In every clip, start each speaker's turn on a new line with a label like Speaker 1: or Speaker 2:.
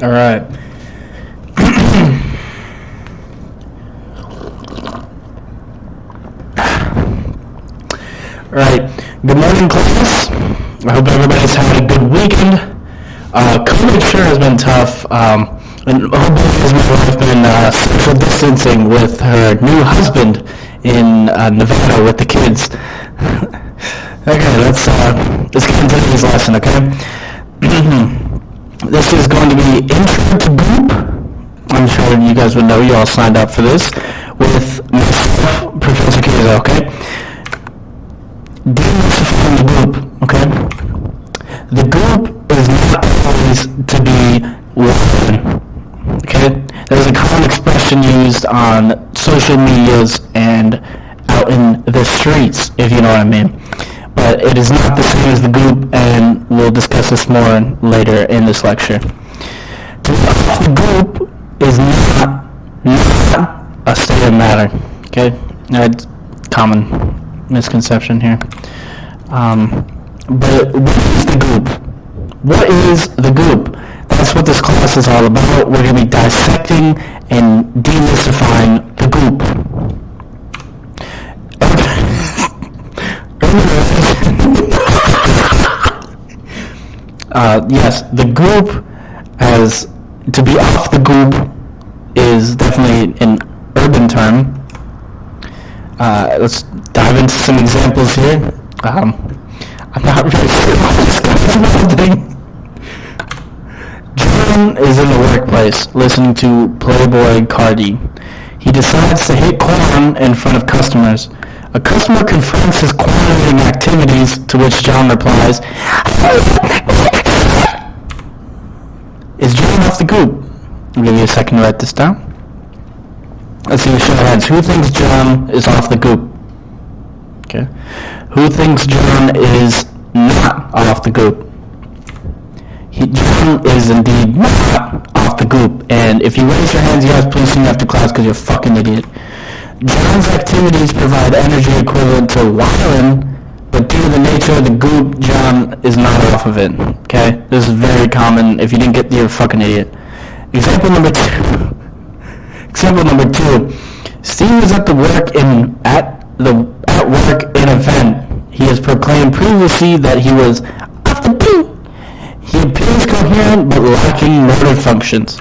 Speaker 1: All right. All right. Good morning, class. I hope everybody's having a good weekend. COVID sure has been tough, and hopefully has my wife been social distancing with her new husband in Nevada with the kids. Okay, let's get into today's lesson. Okay. This is going to be intro to goop. I'm sure you guys would know. You all signed up for this with myself, Professor KASE. Okay. Demystifying the goop. Okay. The goop is not always to be one. Okay. There's a common expression used on social medias and out in the streets, if you know what I mean. But it is not the same as the goop, and we'll discuss this more later in this lecture. To be off the goop is not a state of matter. Okay, that's common misconception here. But what is the goop? What is the goop? That's what this class is all about. We're going to be dissecting and demystifying the goop. Yes, the goop, as to be off the goop, is definitely an urban term. Let's dive into some examples here. I'm not really sure what this guy's building. John is in the workplace listening to Playboy Cardi. He decides to hit corn in front of customers. A customer confronts his corn-eating activities, to which John replies, "Is John off the goop?" I'll give you a second to write this down. Let's see, show of hands. Who thinks John is off the goop? Okay. Who thinks John is not off the goop? John is indeed not off the goop. And if you raise your hands, you guys please sing after class because you're a fucking idiot. John's activities provide energy equivalent to wildin', but due to the nature of the goop, John is not off of it. Okay? This is very common. If you didn't get, you're a fucking idiot. Example number two. Steve is at work in an event. He has proclaimed previously that he was off the goop. He appears coherent but lacking motor functions.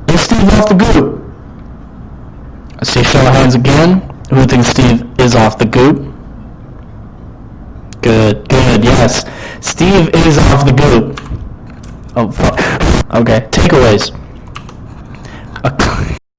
Speaker 1: Is Steve off the goop? Let's see, show of hands again. Who thinks Steve is off the goop? Good, yes. Steve is off the goop. Oh, fuck. Okay, takeaways.